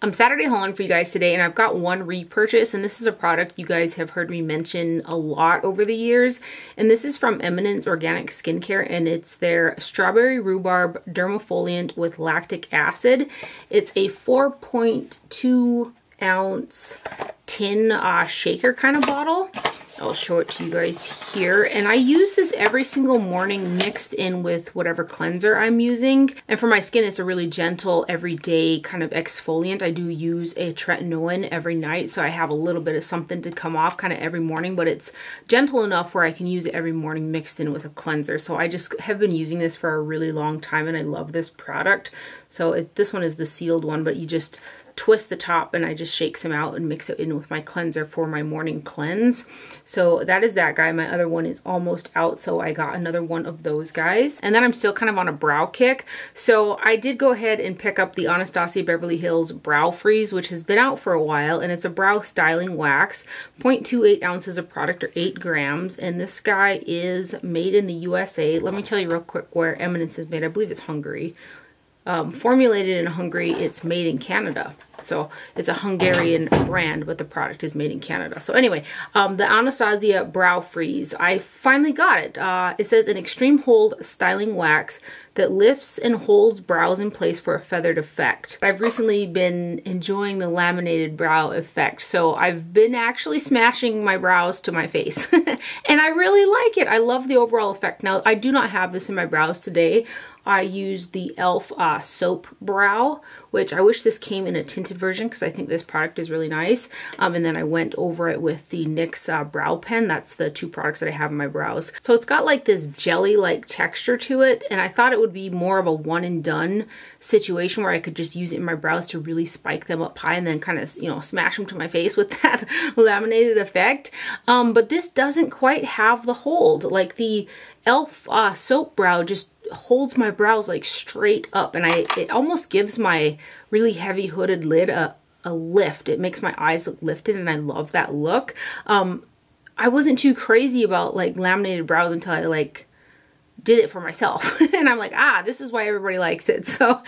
I'm Saturday hauling for you guys today, and I've got one repurchase, and this is a product you guys have heard me mention a lot over the years, and this is from Eminence Organic Skincare, and it's their Strawberry Rhubarb Dermafoliant with Lactic Acid. It's a 4.2 ounce tin shaker kind of bottle. I'll show it to you guys here. And I use this every single morning mixed in with whatever cleanser I'm using. And for my skin, it's a really gentle, everyday kind of exfoliant. I do use a tretinoin every night, so I have a little bit of something to come off kind of every morning, but it's gentle enough where I can use it every morning mixed in with a cleanser. So I just have been using this for a really long time, and I love this product. So this one is the sealed one, but you just twist the top and I just shake some out and mix it in with my cleanser for my morning cleanse. So that is that guy. My other one is almost out, so I got another one of those guys. And then I'm still kind of on a brow kick, so I did go ahead and pick up the Anastasia Beverly Hills Brow Freeze, which has been out for a while, and it's a brow styling wax, 0.28 ounces of product, or 8 grams, and this guy is made in the USA. Let me tell you real quick where Eminence is made. I believe it's Hungary. Formulated in Hungary, it's made in Canada. So it's a Hungarian brand, but the product is made in Canada. So anyway, the Anastasia Brow Freeze, I finally got it. It says an extreme hold styling wax that lifts and holds brows in place for a feathered effect. I've recently been enjoying the laminated brow effect, so I've been actually smashing my brows to my face. And I really like it. I love the overall effect. Now, I do not have this in my brows today. I use the e.l.f. Soap Brow, which I wish this came in a tinted version because I think this product is really nice. And then I went over it with the NYX Brow Pen. That's the two products that I have in my brows. So it's got like this jelly-like texture to it, and I thought it would be more of a one and done situation where I could just use it in my brows to really spike them up high and then kind of, you know, smash them to my face with that laminated effect. But this doesn't quite have the hold. Like the e.l.f. Soap Brow just holds my brows like straight up, and it almost gives my really heavy hooded lid a lift. It makes my eyes look lifted, and I love that look. I wasn't too crazy about like laminated brows until I like did it for myself. And I'm like, this is why everybody likes it. So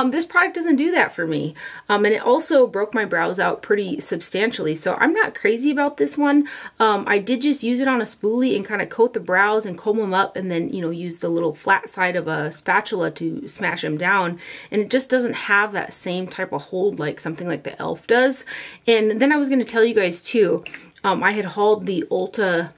this product doesn't do that for me. And it also broke my brows out pretty substantially. So I'm not crazy about this one. I did just use it on a spoolie and kind of coat the brows and comb them up, and then, you know, use the little flat side of a spatula to smash them down. And it just doesn't have that same type of hold like something like the e.l.f. does. And then I was going to tell you guys too, I had hauled the Ulta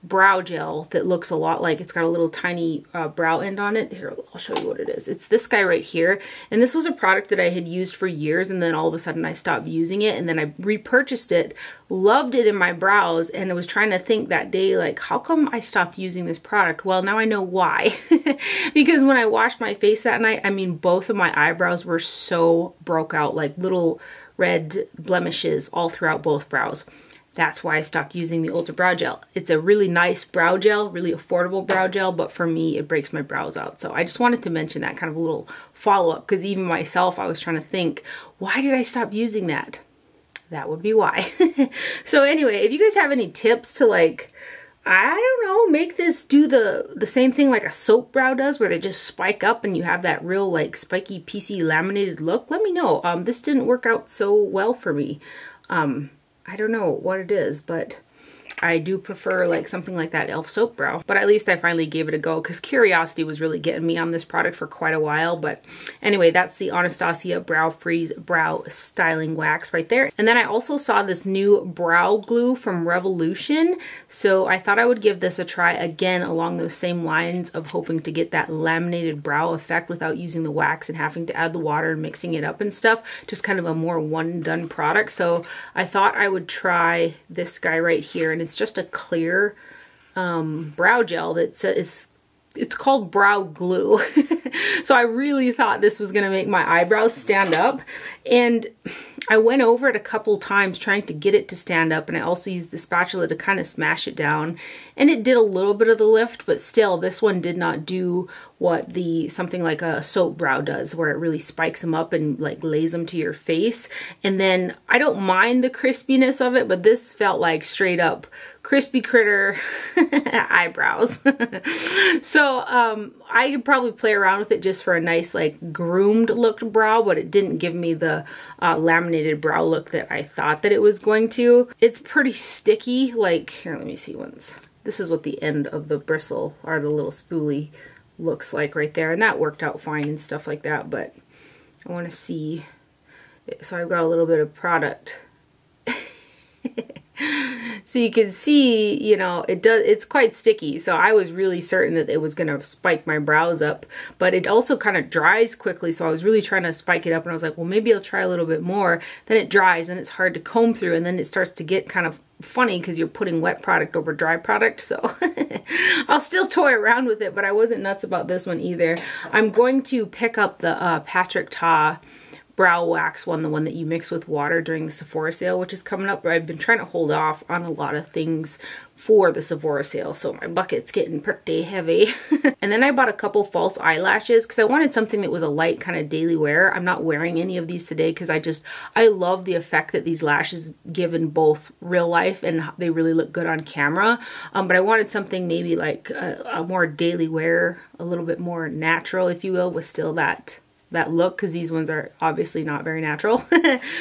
brow gel that looks a lot like, it's got a little tiny brow end on it. Here, I'll show you what it is. It's this guy right here, and this was a product that I had used for years, and then all of a sudden I stopped using it, and then I repurchased it, loved it in my brows, and I was trying to think that day, like, how come I stopped using this product? Well, now I know why. Because when I washed my face that night, I mean, both of my eyebrows were so broke out, like little red blemishes all throughout both brows. That's why I stopped using the Ulta Brow Gel. It's a really nice brow gel, really affordable brow gel, but for me, it breaks my brows out. So I just wanted to mention that, kind of a little follow-up, because even myself, I was trying to think, why did I stop using that? That would be why. So anyway, if you guys have any tips to, like, I don't know, make this do the same thing like a soap brow does, where they just spike up and you have that real like spiky, piecey, laminated look, let me know. This didn't work out so well for me. I don't know what it is, but I do prefer like something like that e.l.f. Soap Brow. But at least I finally gave it a go, because curiosity was really getting me on this product for quite a while. But anyway, that's the Anastasia Brow Freeze Brow Styling Wax right there. And then I also saw this new brow glue from Revolution, so I thought I would give this a try again along those same lines of hoping to get that laminated brow effect without using the wax and having to add the water and mixing it up and stuff. Just kind of a more one and done product. So I thought I would try this guy right here, and it's just a clear brow gel that's it's called brow glue. So I really thought this was gonna make my eyebrows stand up, and I went over it a couple times trying to get it to stand up, and I also used the spatula to kind of smash it down, and it did a little bit of the lift, but still this one did not do what something like a soap brow does, where it really spikes them up and like lays them to your face. And then I don't mind the crispiness of it, but this felt like straight up crispy critter eyebrows. So I could probably play around with it just for a nice like groomed looked brow, but it didn't give me the the laminated brow look that I thought that it was going to. It's pretty sticky. Like, here, let me see once. This is what the end of the bristle or the little spoolie looks like right there. And that worked out fine and stuff like that. But I want to see. So I've got a little bit of product. So you can see, you know, it's quite sticky. So I was really certain that it was going to spike my brows up, but it also kind of dries quickly. So I was really trying to spike it up, and I was like, well, maybe I'll try a little bit more. Then it dries and it's hard to comb through, and then it starts to get kind of funny because you're putting wet product over dry product. So I'll still toy around with it, but I wasn't nuts about this one either. I'm going to pick up the Patrick Ta brow wax one, the one that you mix with water during the Sephora sale, which is coming up. I've been trying to hold off on a lot of things for the Sephora sale, so my bucket's getting pretty heavy. And then I bought a couple false eyelashes because I wanted something that was a light kind of daily wear. I'm not wearing any of these today because I love the effect that these lashes give in both real life, and they really look good on camera. But I wanted something maybe like a more daily wear, a little bit more natural, if you will, with still that look, because these ones are obviously not very natural.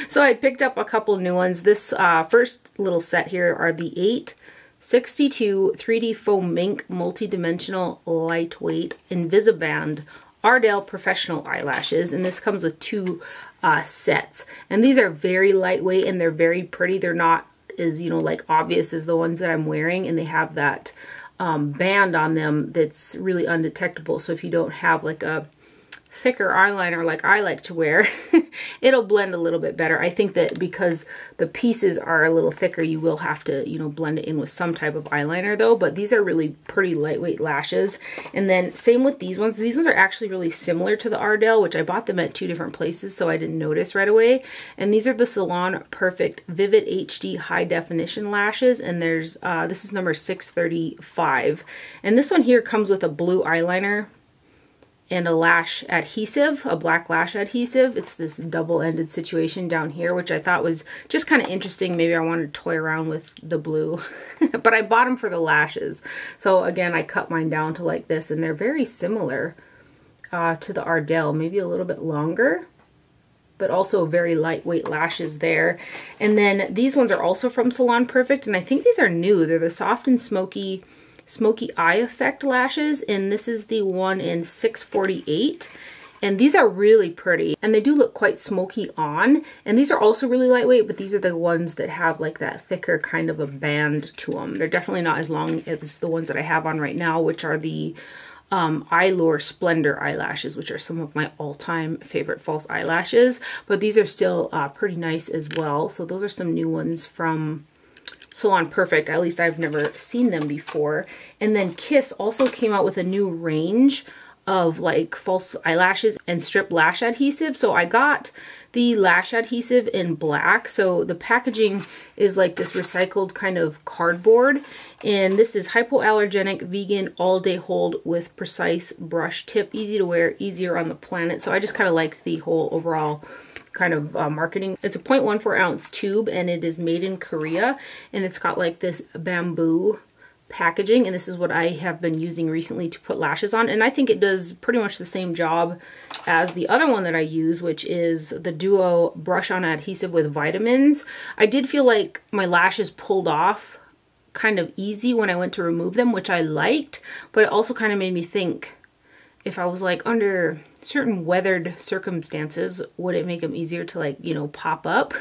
So I picked up a couple new ones. This first little set here are the 862 3D Foam Mink Multi-Dimensional Lightweight Invisiband Ardell Professional Eyelashes, and this comes with 2 sets. And these are very lightweight and they're very pretty. They're not as, you know, like obvious as the ones that I'm wearing, and they have that band on them that's really undetectable. So if you don't have like a thicker eyeliner like I like to wear, it'll blend a little bit better. I think that because the pieces are a little thicker, you will have to, you know, blend it in with some type of eyeliner though. But these are really pretty lightweight lashes. And then same with these ones. These ones are actually really similar to the Ardell, which I bought them at 2 different places, so I didn't notice right away. And these are the Salon Perfect Vivid HD High Definition lashes, and there's this is number 635. And this one here comes with a blue eyeliner and a lash adhesive, a black lash adhesive. It's this double-ended situation down here, which I thought was just kind of interesting. Maybe I wanted to toy around with the blue, but I bought them for the lashes. So again, I cut mine down to like this, and they're very similar to the Ardell, maybe a little bit longer, but also very lightweight lashes there. And then these ones are also from Salon Perfect, and I think these are new. They're the Soft and Smoky Eye Effect lashes, and this is the one in 648. And these are really pretty, and they do look quite smoky on. And these are also really lightweight, but these are the ones that have like that thicker kind of a band to them. They're definitely not as long as the ones that I have on right now, which are the Eyelure Splendor eyelashes, which are some of my all-time favorite false eyelashes. But these are still pretty nice as well. So those are some new ones from Salon Perfect. At least I've never seen them before. And then Kiss also came out with a new range of like false eyelashes and strip lash adhesive. So I got the lash adhesive in black. So the packaging is like this recycled kind of cardboard. And this is hypoallergenic, vegan, all-day hold with precise brush tip. Easy to wear, easier on the planet. So I just kind of liked the whole overall kind of marketing. It's a 0.14 ounce tube, and it is made in Korea, and it's got like this bamboo packaging, and this is what I have been using recently to put lashes on, and I think it does pretty much the same job as the other one that I use, which is the Duo Brush On Adhesive with Vitamins. I did feel like my lashes pulled off kind of easy when I went to remove them, which I liked, but it also kind of made me think, if I was like under certain weathered circumstances, would it make them easier to like, you know, pop up?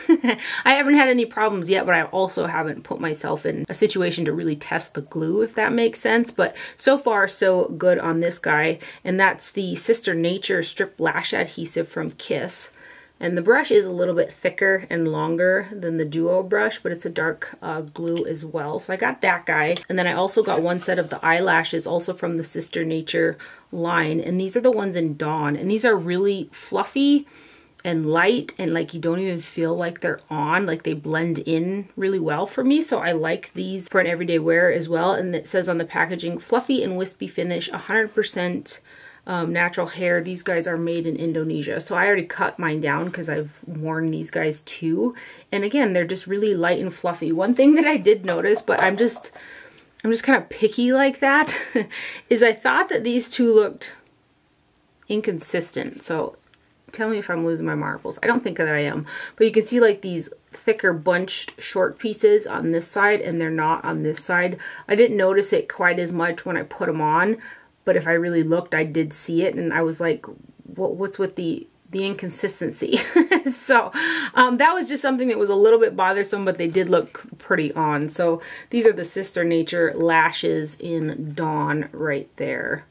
I haven't had any problems yet, but I also haven't put myself in a situation to really test the glue, if that makes sense. But so far, so good on this guy. And that's the Sister Nature Strip Lash Adhesive from Kiss. And the brush is a little bit thicker and longer than the Duo brush, but it's a dark glue as well. So I got that guy. And then I also got one set of the eyelashes, also from the Sister Nature line. And these are the ones in Dawn. And these are really fluffy and light, and like you don't even feel like they're on. Like they blend in really well for me. So I like these for an everyday wear as well. And it says on the packaging, fluffy and wispy finish, 100% natural hair. These guys are made in Indonesia. So I already cut mine down because I've worn these guys too. And again, they're just really light and fluffy. One thing that I did notice, but I'm just kind of picky like that, is I thought that these two looked inconsistent. So tell me if I'm losing my marbles. I don't think that I am. But you can see like these thicker bunched short pieces on this side, and they're not on this side. I didn't notice it quite as much when I put them on, but if I really looked, I did see it, and I was like, what's with the inconsistency? So that was just something that was a little bit bothersome, but they did look pretty on. So these are the Sister Nature lashes in Dawn right there.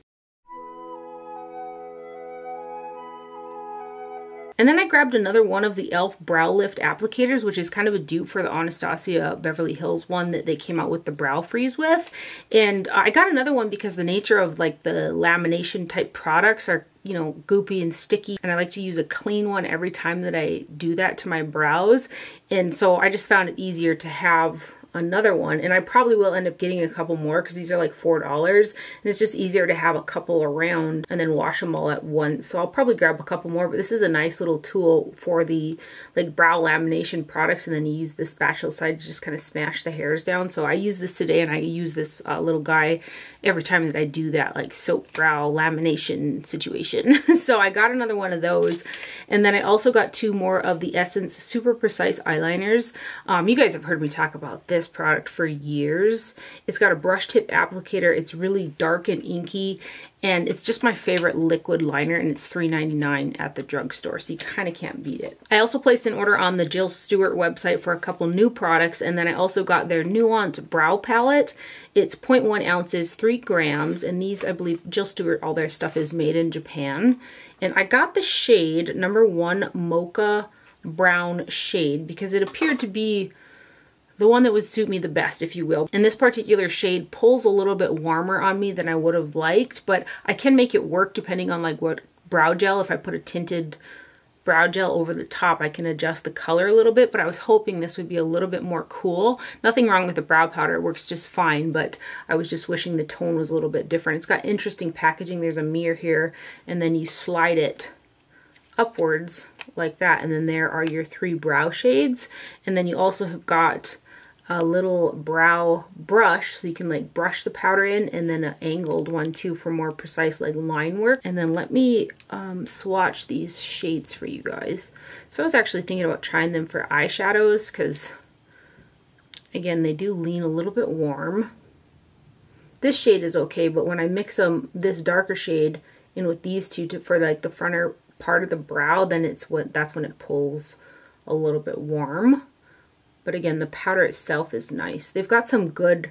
And then I grabbed another one of the e.l.f. Brow Lift applicators, which is kind of a dupe for the Anastasia Beverly Hills one that they came out with the brow freeze with. And I got another one because the nature of like the lamination type products are, you know, goopy and sticky. And I like to use a clean one every time that I do that to my brows. And so I just found it easier to have another one, and I probably will end up getting a couple more because these are like $4, and it's just easier to have a couple around and then wash them all at once. So I'll probably grab a couple more, but this is a nice little tool for the like brow lamination products, and then you use the spatula side to just kind of smash the hairs down. So I use this today, and I use this little guy every time that I do that like soap brow lamination situation. So I got another one of those, and then I also got 2 more of the Essence Super Precise eyeliners. You guys have heard me talk about this product for years. It's got a brush tip applicator. It's really dark and inky, and it's just my favorite liquid liner, and it's $3.99 at the drugstore, so you kind of can't beat it. I also placed an order on the Jill Stewart website for a couple new products, and then I also got their Nuance Brow Palette. It's 0.1 ounces, 3 grams, and these, I believe, Jill Stewart, all their stuff is made in Japan. And I got the shade number 1 Mocha Brown shade because it appeared to be the one that would suit me the best, if you will. And this particular shade pulls a little bit warmer on me than I would have liked, but I can make it work depending on like what brow gel. If I put a tinted brow gel over the top, I can adjust the color a little bit, but I was hoping this would be a little bit more cool. Nothing wrong with the brow powder, it works just fine, but I was just wishing the tone was a little bit different. It's got interesting packaging. There's a mirror here, and then you slide it upwards like that, and then there are your 3 brow shades. And then you also have got a little brow brush, so you can like brush the powder in, and then an angled one too for more precise like line work. And then let me swatch these shades for you guys. So I was actually thinking about trying them for eyeshadows because again, they do lean a little bit warm. This shade is okay, but when I mix this darker shade in with these two for like the fronter part of the brow, then that's when it pulls a little bit warm. But again, the powder itself is nice. They've got some good,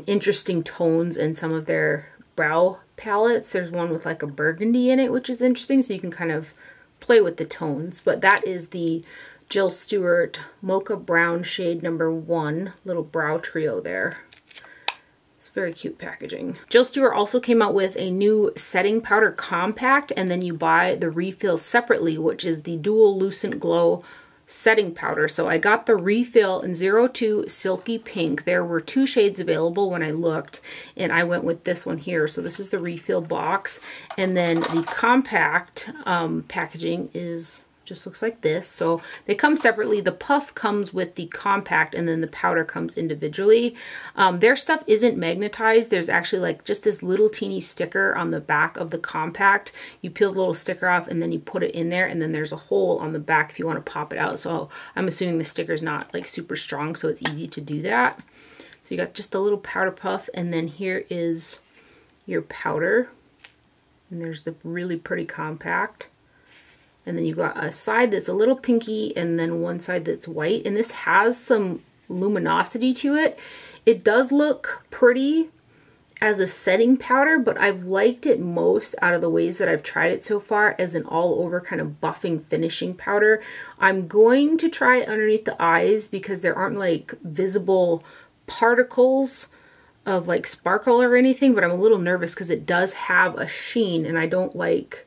interesting tones in some of their brow palettes. There's one with like a burgundy in it, which is interesting, so you can kind of play with the tones. But that is the Jill Stewart Mocha Brown shade number 1, little brow trio there. It's very cute packaging. Jill Stewart also came out with a new setting powder compact, and then you buy the refill separately, which is the Dual Lucent Glow setting powder. So I got the refill in 02 Silky Pink. There were 2 shades available when I looked, and I went with this one here. So this is the refill box, and then the compact packaging just looks like this. So they come separately. The puff comes with the compact, and then the powder comes individually. Their stuff isn't magnetized. There's actually like just this little teeny sticker on the back of the compact. You peel the little sticker off, and then you put it in there, and then there's a hole on the back if you want to pop it out. So I'm assuming the sticker's not like super strong, so it's easy to do that. So you got just a little powder puff, and then here is your powder, and there's the really pretty compact. And then you got a side that's a little pinky, and then one side that's white. And this has some luminosity to it. It does look pretty as a setting powder, but I've liked it most out of the ways that I've tried it so far as an all-over kind of buffing finishing powder. I'm going to try it underneath the eyes because there aren't like visible particles of like sparkle or anything, but I'm a little nervous because it does have a sheen, and I don't like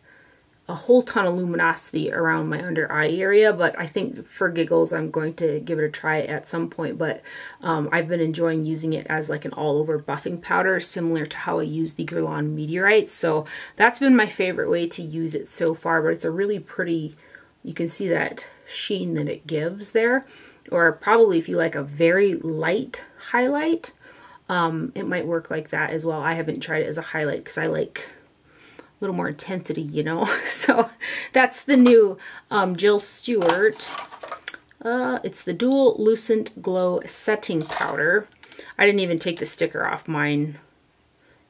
a whole ton of luminosity around my under eye area. But I think for giggles I'm going to give it a try at some point. But I've been enjoying using it as like an all over buffing powder, similar to how I use the Guerlain Meteorites. So that's been my favorite way to use it so far. But it's a really pretty, you can see that sheen that it gives there. Or probably if you like a very light highlight, it might work like that as well. I haven't tried it as a highlight because I like little more intensity, you know. So that's the new Jill Stewart. It's the Dual Lucent Glow Setting Powder. I didn't even take the sticker off mine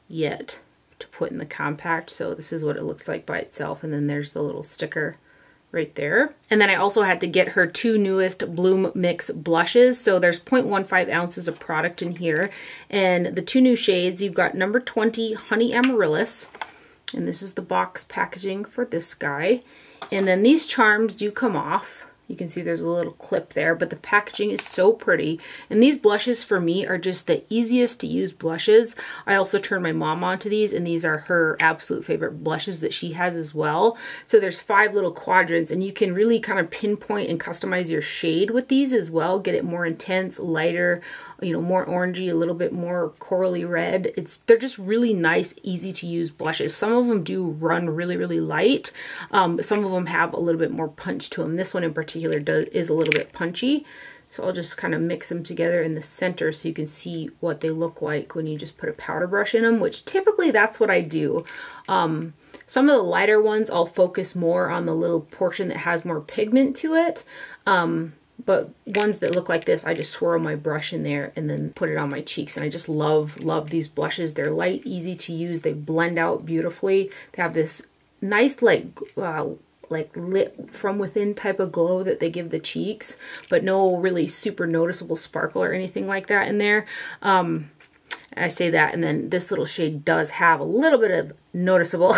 yet to put in the compact, so this is what it looks like by itself, and then there's the little sticker right there. And then I also had to get her 2 newest Bloom Mix blushes. So there's 0.15 ounces of product in here, and the 2 new shades, you've got number 20 Honey Amaryllis, and this is the box packaging for this guy. And then these charms do come off. You can see there's a little clip there, but the packaging is so pretty. And these blushes for me are just the easiest to use blushes. I also turned my mom onto these, and these are her absolute favorite blushes that she has as well. So there's 5 little quadrants, and you can really kind of pinpoint and customize your shade with these as well. Get it more intense, lighter, you know, more orangey, a little bit more corally red. They're just really nice, easy to use blushes. Some of them do run really, really light. Some of them have a little bit more punch to them. This one in particular is a little bit punchy. So I'll just kind of mix them together in the center so you can see what they look like when you just put a powder brush in them, which typically that's what I do. Some of the lighter ones I'll focus more on the little portion that has more pigment to it. But ones that look like this, I just swirl my brush in there and then put it on my cheeks. And I just love these blushes. They're light, easy to use. They blend out beautifully. They have this nice like lit from within type of glow that they give the cheeks, but no really super noticeable sparkle or anything like that in there. I say that, and then this little shade does have a little bit of noticeable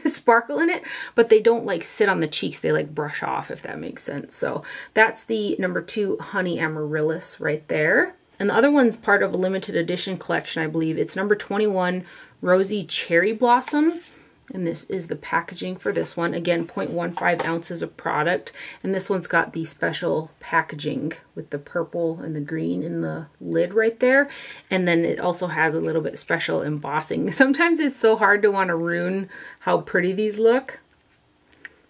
sparkle in it, but they don't like sit on the cheeks. They like brush off, if that makes sense. So that's the number 2 Honey Amaryllis right there. And the other one's part of a limited edition collection, I believe. It's number 21 Rosy Cherry Blossom. And this is the packaging for this one. Again, 0.15 ounces of product. And this one's got the special packaging with the purple and the green in the lid right there. And then it also has a little bit special embossing. Sometimes it's so hard to want to ruin how pretty these look.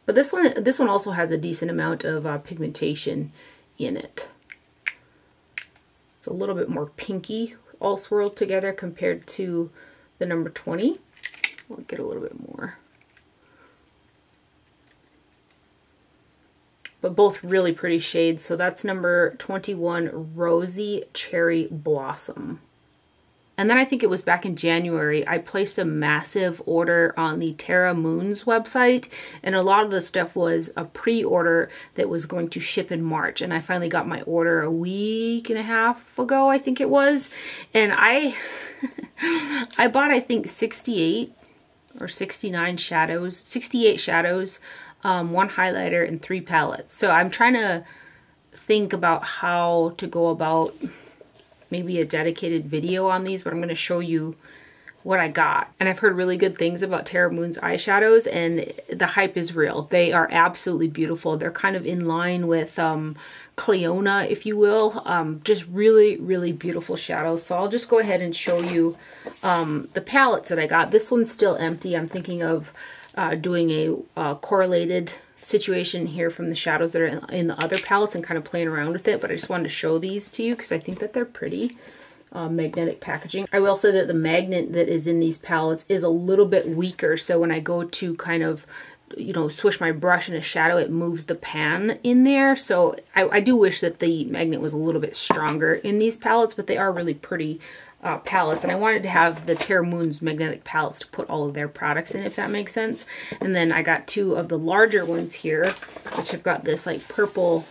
But this one also has a decent amount of pigmentation in it. It's a little bit more pinky, all swirled together compared to the number 20. We'll get a little bit more. But both really pretty shades. So that's number 21, Rosy Cherry Blossom. And then I think it was back in January, I placed a massive order on the Terra Moons website. And a lot of the stuff was a pre-order that was going to ship in March. And I finally got my order a week and a half ago, I think it was. And I bought, I think, 68 or 69 shadows, 68 shadows, 1 highlighter, and 3 palettes. So I'm trying to think about how to go about maybe a dedicated video on these, but I'm going to show you what I got. And I've heard really good things about Terra Moon's eyeshadows, and the hype is real. They are absolutely beautiful. They're kind of in line with Cleona, if you will. Just really, really beautiful shadows. So I'll just go ahead and show you the palettes that I got. This one's still empty. I'm thinking of doing a correlated situation here from the shadows that are in the other palettes and kind of playing around with it. But I just wanted to show these to you because I think that they're pretty. Magnetic packaging. I will say that the magnet that is in these palettes is a little bit weaker. So when I go to kind of, you know, swish my brush in a shadow, it moves the pan in there. So I do wish that the magnet was a little bit stronger in these palettes, but they are really pretty palettes. And I wanted to have the Terra Moon's magnetic palettes to put all of their products in, if that makes sense. And then I got 2 of the larger ones here, which have got this like purple,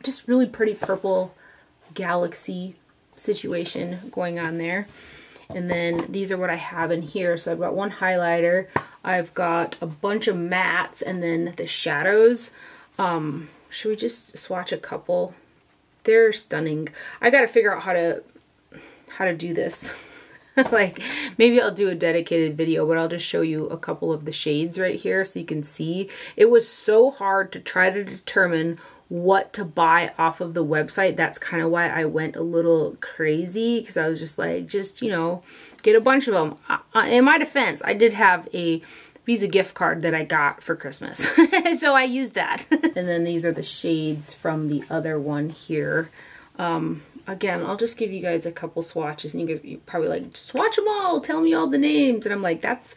just really pretty purple galaxy situation going on there. And then these are what I have in here. So I've got 1 highlighter, I've got a bunch of mattes, and then the shadows. Should we just swatch a couple? They're stunning. I gotta figure out how to do this. Like, maybe I'll do a dedicated video, but I'll just show you a couple of the shades right here so you can see. It was so hard to try to determine what to buy off of the website. That's kind of why I went a little crazy, because I was just like, you know, get a bunch of them. In my defense, I did have a Visa gift card that I got for Christmas. So I used that. And then these are the shades from the other one here. again, I'll just give you guys a couple swatches, and you guys, you're probably like, swatch them all, tell me all the names. And I'm like, that's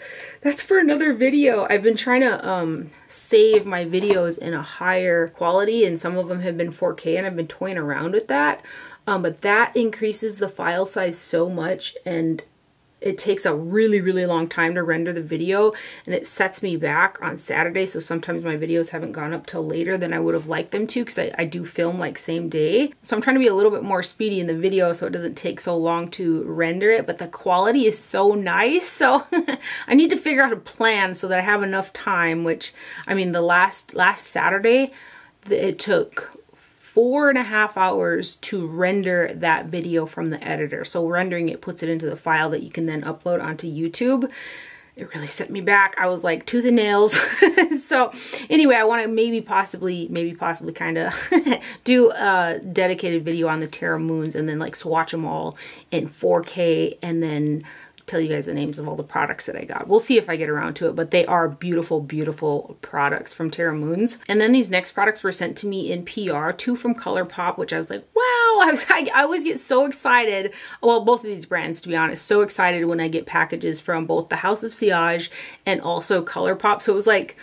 for another video. I've been trying to save my videos in a higher quality, and some of them have been 4K, and I've been toying around with that. But that increases the file size so much, and it takes a really, really long time to render the video, and it sets me back on Saturday. So sometimes my videos haven't gone up till later than I would have liked them to, because I do film like same day. So I'm trying to be a little bit more speedy in the video so it doesn't take so long to render it, but the quality is so nice. So I need to figure out a plan so that I have enough time, which, I mean, the last Saturday, it took 4.5 hours to render that video from the editor. So rendering it puts it into the file that you can then upload onto YouTube. It really set me back. I was like tooth and nails. So anyway, I want to maybe possibly kind of do a dedicated video on the Terra Moons, and then like swatch them all in 4K, and then tell you guys the names of all the products that I got. We'll see if I get around to it, but they are beautiful, beautiful products from Terra Moons. And then these next products were sent to me in PR, 2 from ColourPop, which I was like, wow, I always get so excited. Well, both of these brands, to be honest, so excited when I get packages from both the House of Sillage and also ColourPop. So it was like,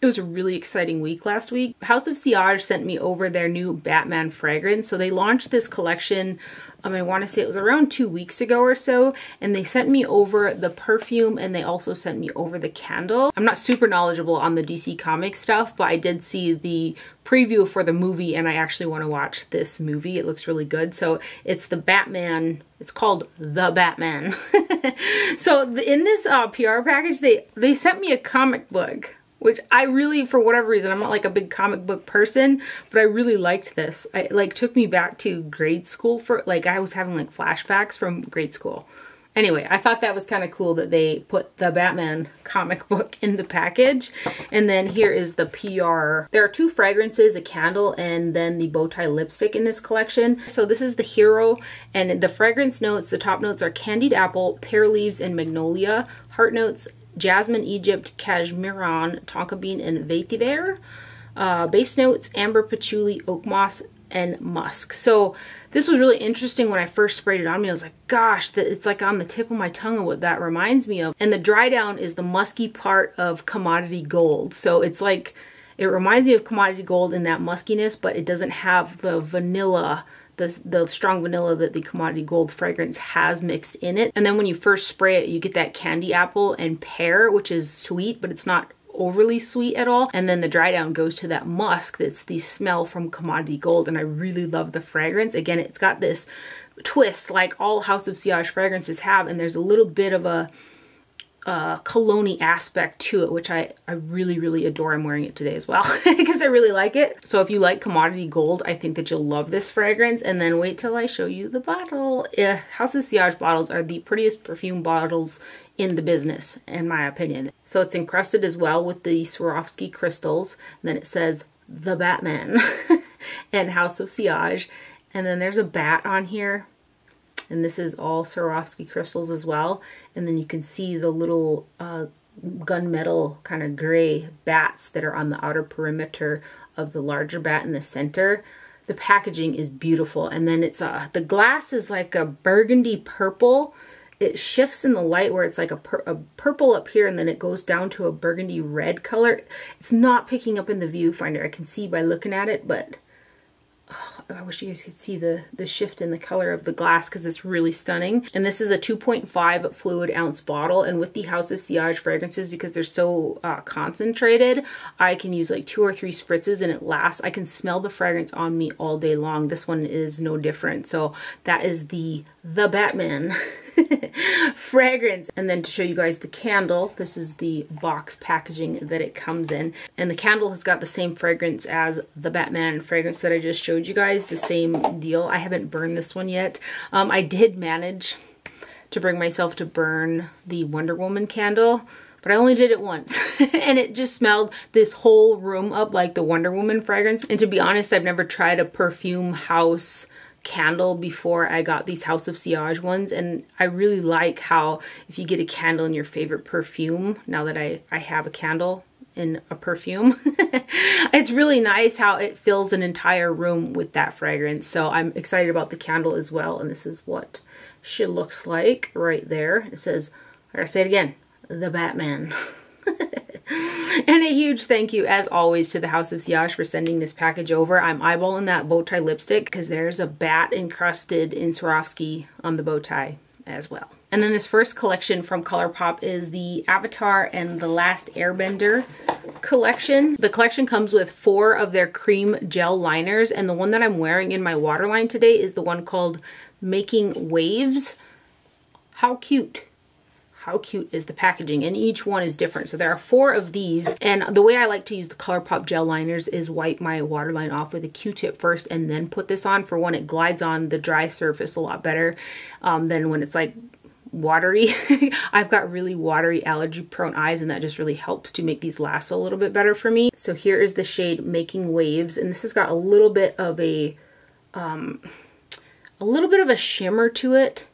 it was a really exciting week last week. House of Sillage sent me over their new Batman fragrance. So they launched this collection, I want to say it was around 2 weeks ago or so, and they sent me over the perfume, and they also sent me over the candle. I'm not super knowledgeable on the DC Comics stuff, but I did see the preview for the movie, and I actually want to watch this movie. It looks really good. So it's the Batman, it's called The Batman. So in this PR package, they sent me a comic book, which I really, for whatever reason, I'm not like a big comic book person, but I really liked this. It like took me back to grade school, for like I was having like flashbacks from grade school. Anyway, I thought that was kind of cool that they put the Batman comic book in the package. And then here is the PR. There are 2 fragrances, a candle, and then the bow tie lipstick in this collection. So this is the Hero, and the fragrance notes, the top notes are candied apple, pear leaves, and magnolia. Heart notes, jasmine, Egypt, cashmeran, tonka bean, and vetiver. Base notes, amber, patchouli, oak moss, and musk. So this was really interesting when I first sprayed it on me. I was like, gosh, it's like on the tip of my tongue of what that reminds me of. And the dry down is the musky part of Commodity Gold. So it's like, it reminds me of Commodity Gold in that muskiness, but it doesn't have the vanilla, the strong vanilla that the Commodity Gold fragrance has mixed in it. And then when you first spray it, you get that candy apple and pear, which is sweet, but it's not overly sweet at all. And then the dry down goes to that musk that's the smell from Commodity Gold, and I really love the fragrance. Again, it's got this twist like all House of Sillage fragrances have, and there's a little bit of a cologne-y aspect to it, which I really, really adore. I'm wearing it today as well because I really like it. So if you like Commodity Gold, I think that you'll love this fragrance. And then wait till I show you the bottle. House of Sillage bottles are the prettiest perfume bottles in the business, in my opinion. So it's encrusted as well with the Swarovski crystals. And then it says The Batman and House of Sillage. And then there's a bat on here. And this is all Swarovski crystals as well. And then you can see the little gunmetal kind of gray bats that are on the outer perimeter of the larger bat in the center. The packaging is beautiful. And then it's the glass is like a burgundy purple. It shifts in the light where it's like a purple up here, and then it goes down to a burgundy red color. It's not picking up in the viewfinder. I can see by looking at it, but I wish you guys could see the shift in the color of the glass because it's really stunning. And this is a 2.5 fluid ounce bottle. And with the House of Sillage fragrances, because they're so concentrated, I can use like 2 or 3 spritzes and it lasts. I can smell the fragrance on me all day long. This one is no different. So that is the Batman fragrance. And then to show you guys the candle, this is the box packaging that it comes in, and the candle has got the same fragrance as the Batman fragrance that I just showed you guys, the same deal. I haven't burned this one yet. I did manage to bring myself to burn the Wonder Woman candle, but I only did it once and it just smelled this whole room up like the Wonder Woman fragrance. And to be honest, I've never tried a perfume house candle before I got these House of Sillage ones, and I really like how if you get a candle in your favorite perfume, now that I have a candle in a perfume. It's really nice how it fills an entire room with that fragrance. So I'm excited about the candle as well. And this is what she looks like right there. It says, I gotta say it again, the Batman. And a huge thank you, as always, to the House of Sillage for sending this package over. I'm eyeballing that bow tie lipstick because there's a bat encrusted in Swarovski on the bow tie as well. And then this first collection from ColourPop is the Avatar and the Last Airbender collection. The collection comes with 4 of their cream gel liners, and the one that I'm wearing in my waterline today is the one called Making Waves. How cute. How cute is the packaging? And each one is different. So there are 4 of these. And the way I like to use the ColourPop gel liners is wipe my waterline off with a Q-tip first and then put this on. For when it glides on the dry surface a lot better than when it's like watery. I've got really watery, allergy prone eyes, and that just really helps to make these last a little bit better for me. So here is the shade Making Waves, and this has got a little bit of a shimmer to it.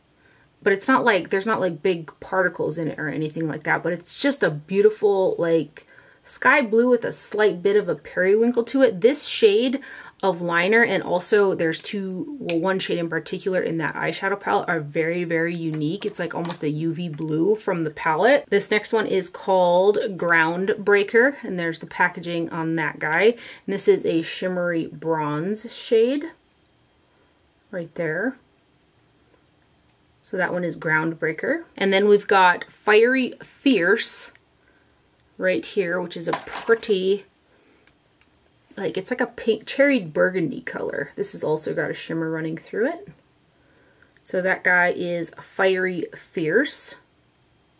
But it's not like, there's not like big particles in it or anything like that. But it's just a beautiful like sky blue with a slight bit of a periwinkle to it. This shade of liner, and also there's one shade in particular in that eyeshadow palette, are very, very unique. It's like almost a UV blue from the palette. This next one is called Groundbreaker, and there's the packaging on that guy. And this is a shimmery bronze shade right there. So that one is Groundbreaker. And then we've got Fiery Fierce right here, which is a pretty, like, it's like a pink, cherried burgundy color. This has also got a shimmer running through it. So that guy is Fiery Fierce.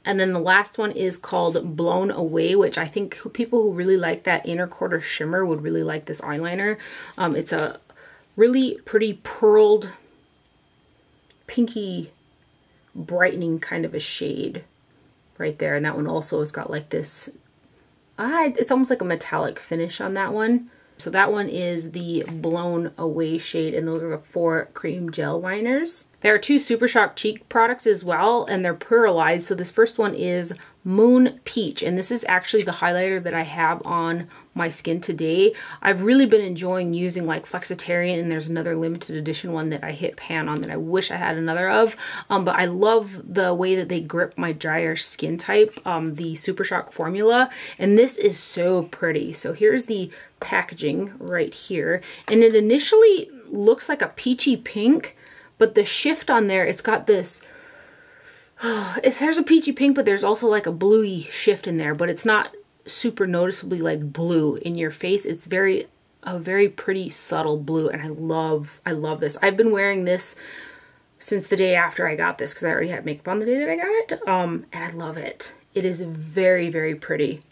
And then the last one is called Blown Away, which I think people who really like that inner quarter shimmer would really like this eyeliner. It's a really pretty pearled, pinky, brightening kind of a shade right there. And that one also has got like this, it's almost like a metallic finish on that one. So that one is the Blown Away shade, and those are the 4 cream gel liners. There are 2 Super Shock cheek products as well, and they're pearlized. So this first one is Moon Peach, and this is actually the highlighter that I have on my skin today. I've really been enjoying using like Flexitarian, and there's another limited edition one that I hit pan on that I wish I had another of. But I love the way that they grip my drier skin type, the Super Shock formula, and this is so pretty. So here's the packaging right here, and it initially looks like a peachy pink, but the shift on there, it's got this, there's a peachy pink, but there's also like a bluey shift in there, but it's not super noticeably like blue in your face. It's a very pretty subtle blue, and I love this. I've been wearing this since the day after I got this because I already had makeup on the day that I got it, and I love it. It is very, very pretty.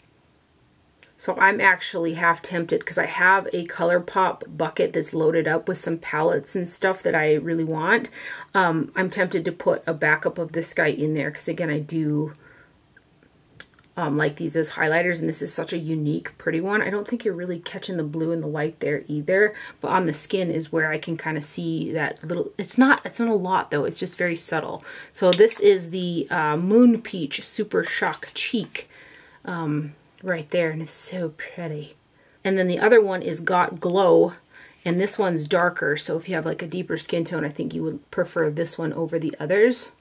So I'm actually half tempted because I have a ColourPop bucket that's loaded up with some palettes and stuff that I really want. I'm tempted to put a backup of this guy in there because, again, I do like these as highlighters, and this is such a unique, pretty one. I don't think you're really catching the blue and the white there either, but on the skin is where I can kind of see that little, it's not a lot though, it's just very subtle. So this is the Moon Peach Super Shock Cheek. Right there, and it's so pretty. And then the other one is Got Glow, and this one's darker, so if you have like a deeper skin tone, I think you would prefer this one over the others.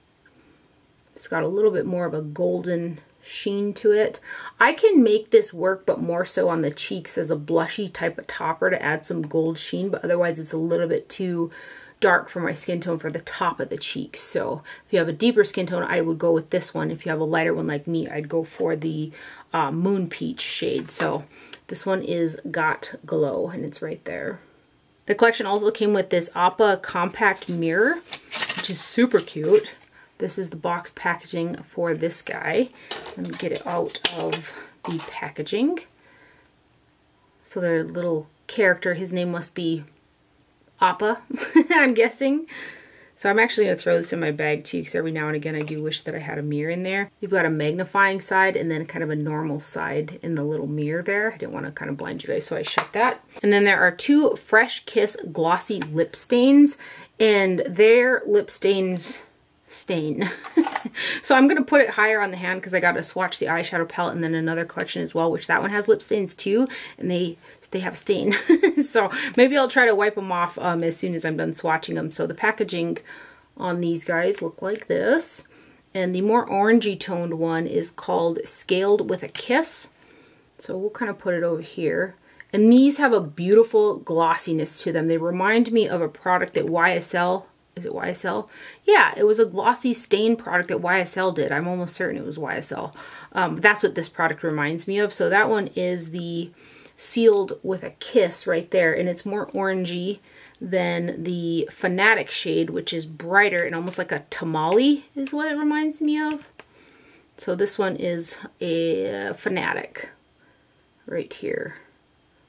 It's got a little bit more of a golden sheen to it. I can make this work, but more so on the cheeks as a blushy type of topper to add some gold sheen, but otherwise it's a little bit too dark for my skin tone for the top of the cheeks. So if you have a deeper skin tone, I would go with this one. If you have a lighter one like me, I'd go for the Moon Peach shade. So this one is Got Glow, and it's right there. The collection also came with this Appa compact mirror, which is super cute. This is the box packaging for this guy. Let me get it out of the packaging. So their little character, his name must be Appa, I'm guessing. So I'm actually going to throw this in my bag too, because every now and again I do wish that I had a mirror in there. You've got a magnifying side and then kind of a normal side in the little mirror there. I didn't want to kind of blind you guys, so I shut that. And then there are 2 Fresh Kiss Glossy Lip Stains, and their lip stains stain. So I'm going to put it higher on the hand because I got to swatch the eyeshadow palette and then another collection as well, which that one has lip stains too, and they have stain. So maybe I'll try to wipe them off as soon as I'm done swatching them. So the packaging on these guys look like this. And the more orangey toned one is called Scaled with a Kiss. So we'll kind of put it over here. And these have a beautiful glossiness to them. They remind me of a product that YSL, is it YSL? Yeah, it was a glossy stain product that YSL did. I'm almost certain it was YSL. That's what this product reminds me of. So that one is the Sealed with a Kiss right there. And it's more orangey than the Fanatic shade, which is brighter and almost like a tamale is what it reminds me of. So this one is a Fanatic right here.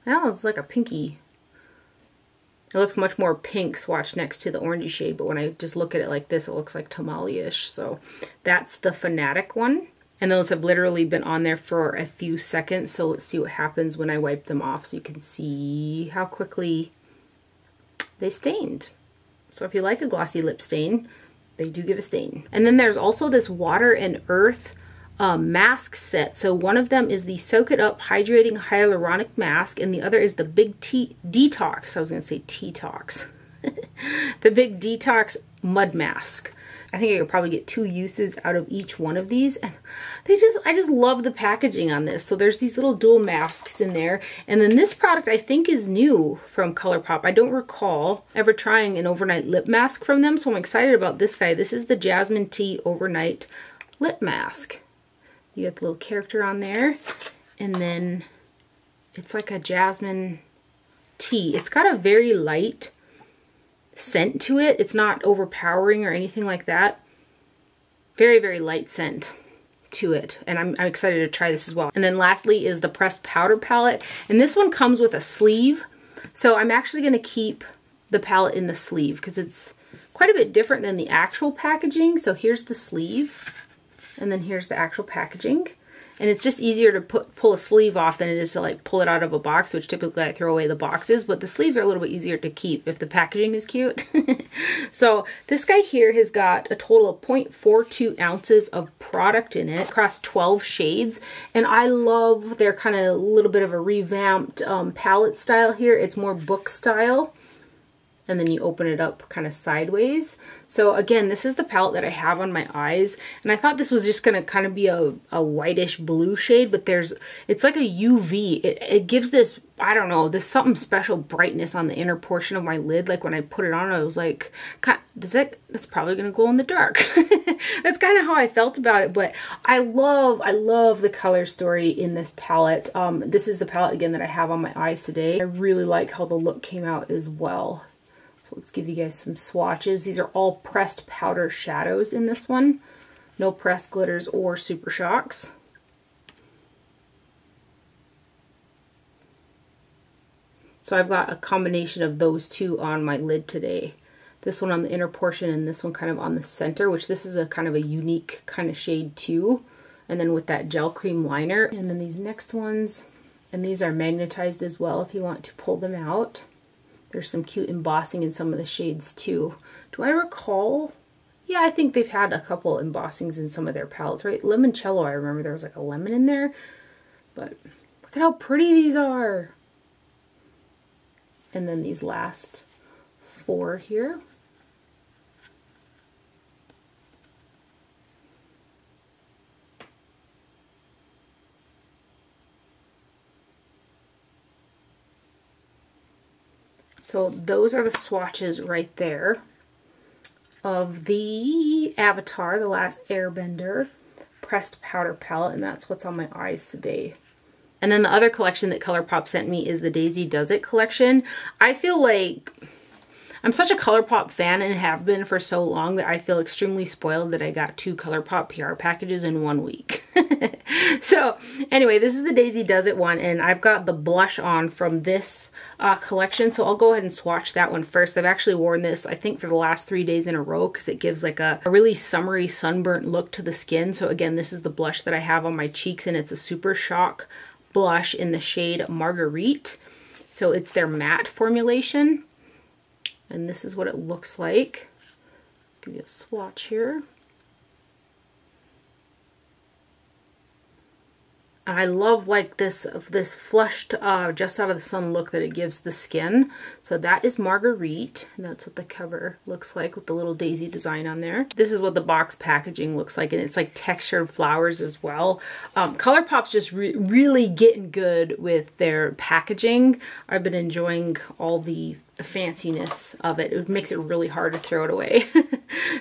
Well, it's like a pinky. It looks much more pink swatched next to the orangey shade, but when I just look at it like this, it looks like tamale-ish. So that's the Fanatic one. And those have literally been on there for a few seconds. So let's see what happens when I wipe them off so you can see how quickly they stained. So if you like a glossy lip stain, they do give a stain. And then there's also this Water and Earth mask set. So one of them is the Soak It Up Hydrating Hyaluronic Mask, and the other is the Big Detox. I was going to say T-Tox. The Big Detox Mud Mask. I think I could probably get 2 uses out of each one of these. And I just love the packaging on this. So there's these little dual masks in there. And then this product I think is new from ColourPop. I don't recall ever trying an overnight lip mask from them. So I'm excited about this guy. This is the Jasmine Tea Overnight Lip Mask. You have the little character on there. And then it's like a jasmine tea. It's got a very light scent to it. It's not overpowering or anything like that. Very, very light scent to it. And I'm excited to try this as well. And then lastly is the Pressed Powder Palette. And this one comes with a sleeve. So I'm actually going to keep the palette in the sleeve because it's quite a bit different than the actual packaging. So here's the sleeve. And then here's the actual packaging. And it's just easier to pull a sleeve off than it is to like pull it out of a box, which typically I throw away the boxes, but the sleeves are a little bit easier to keep if the packaging is cute. So this guy here has got a total of 0.42 ounces of product in it across 12 shades. And I love their kind of little bit of a revamped palette style here. It's more book style. And then you open it up kind of sideways. So again, this is the palette that I have on my eyes. And I thought this was just going to kind of be a whitish blue shade, but it's like a UV. It gives this, I don't know, this something special brightness on the inner portion of my lid. Like when I put it on, I was like, that's probably going to glow in the dark. That's kind of how I felt about it. But I love the color story in this palette. This is the palette again that I have on my eyes today. I really like how the look came out as well. Let's give you guys some swatches. These are all pressed powder shadows in this one. No pressed glitters or Super Shocks. So I've got a combination of those two on my lid today. This one on the inner portion and this one kind of on the center, which this is a kind of a unique kind of shade too. And then with that gel cream liner. And then these next ones, and these are magnetized as well if you want to pull them out. There's some cute embossing in some of the shades too. Do I recall? Yeah, I think they've had a couple embossings in some of their palettes, right? Limoncello, I remember there was like a lemon in there. But look at how pretty these are. And then these last 4 here. So those are the swatches right there of the Avatar, The Last Airbender Pressed Powder Palette, and that's what's on my eyes today. And then the other collection that ColourPop sent me is the Daisy Does It collection. I feel like I'm such a ColourPop fan and have been for so long that I feel extremely spoiled that I got 2 ColourPop PR packages in 1 week. So anyway, this is the Daisy Does It one, and I've got the blush on from this collection, so I'll go ahead and swatch that one first. I've actually worn this, I think, for the last 3 days in a row because it gives like a really summery sunburnt look to the skin. So again, this is the blush that I have on my cheeks, and it's a Super Shock blush in the shade Marguerite. So it's their matte formulation. And this is what it looks like. Give you a swatch here. I love like this flushed just out of the sun look that it gives the skin. So that is Marguerite, and that's what the cover looks like with the little daisy design on there. This is what the box packaging looks like, and it's like textured flowers as well. ColourPop's just really getting good with their packaging. I've been enjoying all the fanciness of it. It makes it really hard to throw it away.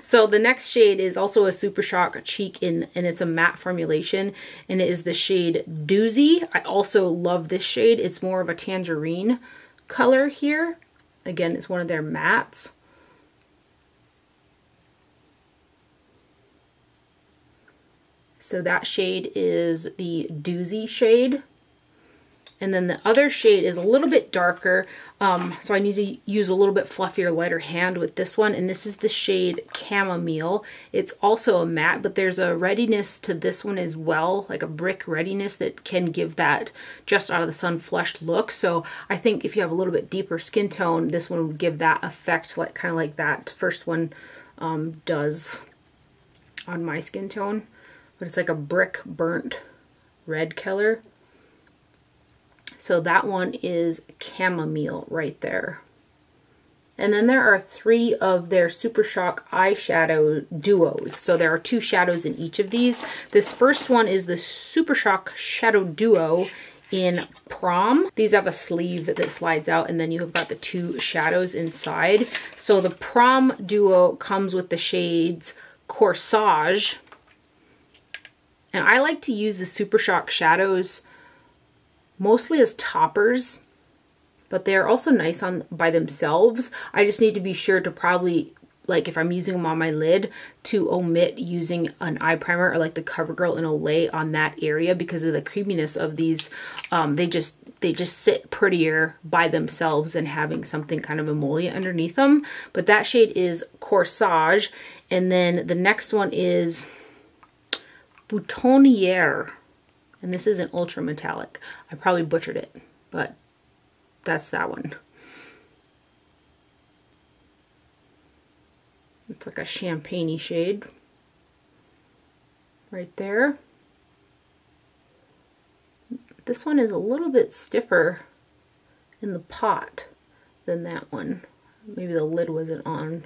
So the next shade is also a Super Shock Cheek and it's a matte formulation, and it is the shade Doozy. I also love this shade. It's more of a tangerine color here. Again, it's one of their mattes. So that shade is the Doozy shade. And then the other shade is a little bit darker, so I need to use a little bit fluffier, lighter hand with this one. And this is the shade Chamomile. It's also a matte, but there's a readiness to this one as well, like a brick readiness that can give that just out of the sun flushed look. So I think if you have a little bit deeper skin tone, this one would give that effect, like kind of like that first one does on my skin tone. But it's like a brick burnt red color. So that one is Chamomile right there. And then there are 3 of their Super Shock eyeshadow duos. So there are 2 shadows in each of these. This first one is the Super Shock Shadow Duo in Prom. These have a sleeve that slides out, and then you have got the 2 shadows inside. So the Prom Duo comes with the shades Corsage. And I like to use the Super Shock shadows mostly as toppers, but they're also nice on by themselves. I just need to be sure to probably, like if I'm using them on my lid, to omit using an eye primer or like the CoverGirl in Olay on that area because of the creaminess of these. They just sit prettier by themselves than having something kind of emollient underneath them. But that shade is Corsage, and then the next one is Boutonniere. And this is an ultra metallic. I probably butchered it, but that's that one. It's like a champagne-y shade right there. This one is a little bit stiffer in the pot than that one. Maybe the lid wasn't on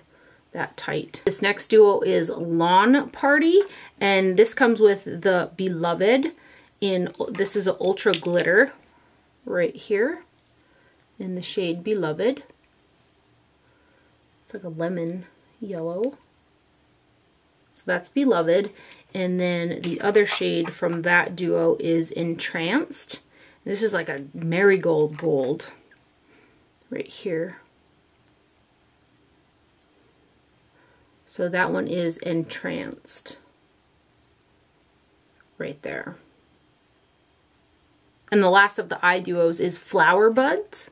that tight. This next duo is Lawn Party, and this comes with the Beloved. This is an ultra glitter right here in the shade Beloved. It's like a lemon yellow. So that's Beloved. And then the other shade from that duo is Entranced. This is like a marigold gold right here. So that one is Entranced right there. And the last of the eye duos is Flower Buds.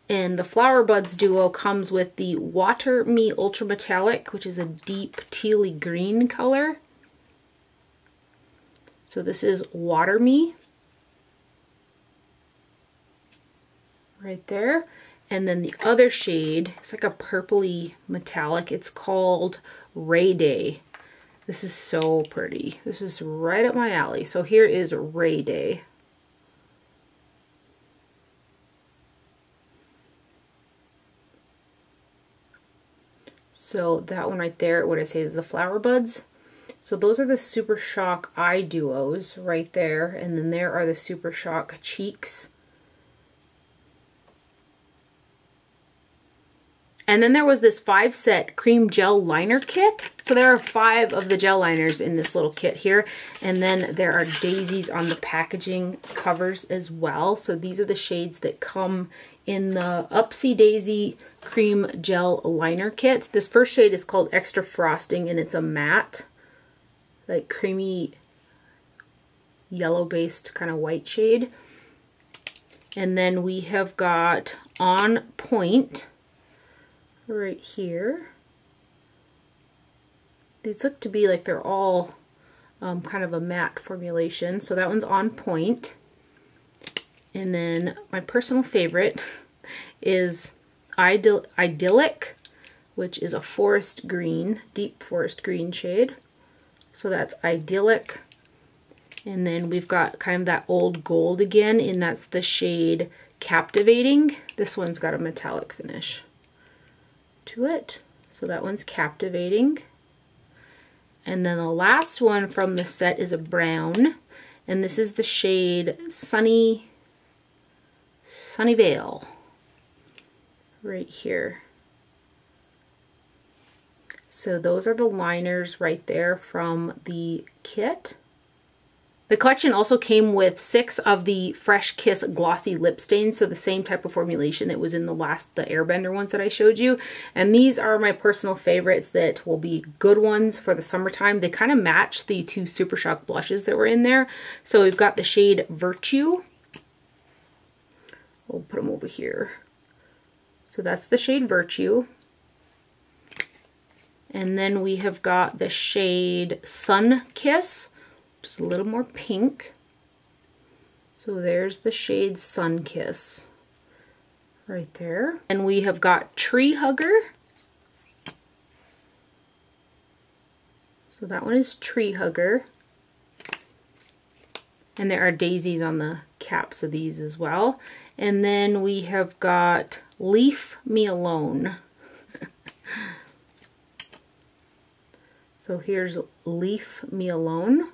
And the Flower Buds duo comes with the Water Me Ultra Metallic, which is a deep tealy green color. So this is Water Me right there. And then the other shade, it's like a purpley metallic. It's called Ray Day. This is so pretty. This is right up my alley. So here is Ray Day. So that one right there, what I say is the Flower Buds. So those are the Super Shock eye duos right there. And then there are the Super Shock cheeks. And then there was this 5-set cream gel liner kit. So there are 5 of the gel liners in this little kit here. And then there are daisies on the packaging covers as well. So these are the shades that come in the Upsy Daisy cream gel liner kit. This first shade is called Extra Frosting, and it's a matte, like creamy yellow based kind of white shade. And then we have got On Point right here. These look to be like they're all kind of a matte formulation. So that one's On Point. And then my personal favorite is Idyllic which is a forest green, deep forest green shade. So that's Idyllic. And then we've got kind of that old gold again, and that's the shade Captivating. This one's got a metallic finish to it. So that one's Captivating. And then the last one from the set is a brown, and this is the shade Sunny Vale, right here. So those are the liners right there from the kit. The collection also came with 6 of the Fresh Kiss glossy lip stains, so the same type of formulation that was in the Airbender ones that I showed you. And these are my personal favorites that will be good ones for the summertime. They kind of match the 2 Super Shock blushes that were in there. So we've got the shade Virtue. We'll put them over here. So that's the shade Virtue. And then we have got the shade Sun Kiss, just a little more pink. So there's the shade Sun Kiss right there. And we have got Tree Hugger. So that one is Tree Hugger. And there are daisies on the caps of these as well. And then we have got Leave Me Alone. So here's Leave Me Alone.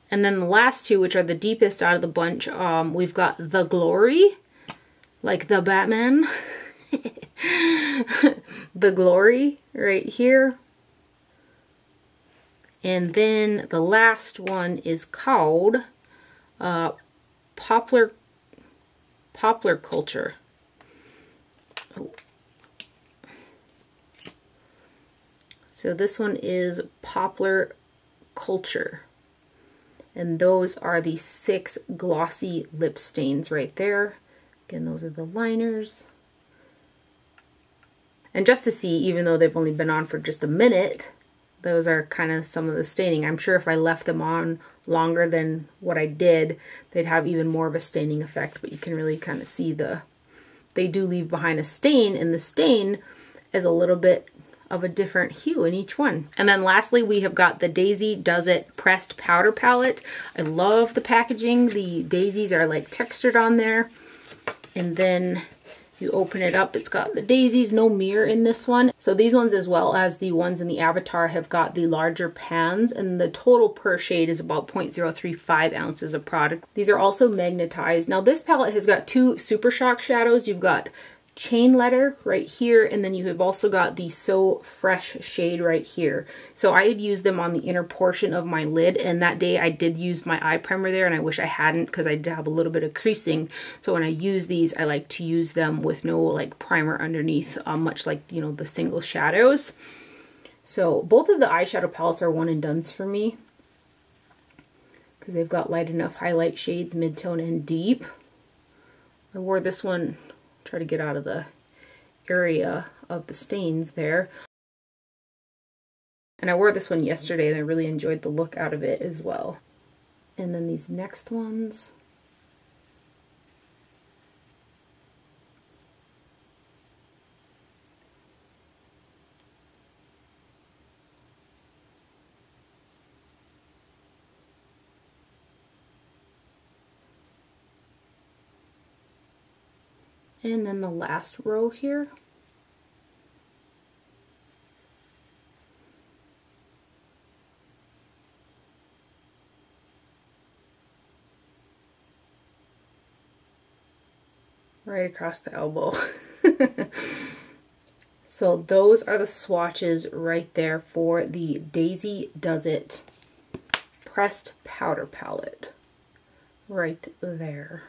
And then the last 2, which are the deepest out of the bunch, we've got The Glory, like the Batman. The Glory right here. And then the last one is called Poplar Culture. Oh. So this one is Poplar Culture. And those are the 6 glossy lip stains right there. Again, those are the liners. And just to see, even though they've only been on for just a minute, those are kind of some of the staining. I'm sure if I left them on longer than what I did, they'd have even more of a staining effect, but you can really kind of see they do leave behind a stain, and the stain is a little bit of a different hue in each one. And then lastly, we have got the Daisy Does It Pressed Powder Palette. I love the packaging. The daisies are like textured on there. And then you open it up, it's got the daisies, no mirror in this one. So these ones, as well as the ones in the Avatar, have got the larger pans, and the total per shade is about 0.035 ounces of product. These are also magnetized. Now this palette has got 2 Super Shock shadows. You've got Chain Letter right here, and then you have also got the So Fresh shade right here. So I had used them on the inner portion of my lid, and that day I did use my eye primer there, and I wish I hadn't because I did have a little bit of creasing. So when I use these, I like to use them with no like primer underneath, much like, you know, the single shadows. So both of the eyeshadow palettes are one and dones for me because they've got light enough highlight shades, mid-tone, and deep. I wore this one, try to get out of the area of the stains there. And I wore this one yesterday and I really enjoyed the look out of it as well. And then these next ones. And then the last row here. Right across the elbow. So those are the swatches right there for the Daisy Does It Pressed Powder Palette. Right there.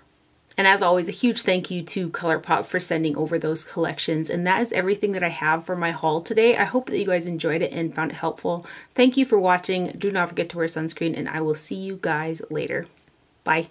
And as always, a huge thank you to ColourPop for sending over those collections. And that is everything that I have for my haul today. I hope that you guys enjoyed it and found it helpful. Thank you for watching. Do not forget to wear sunscreen, and I will see you guys later. Bye.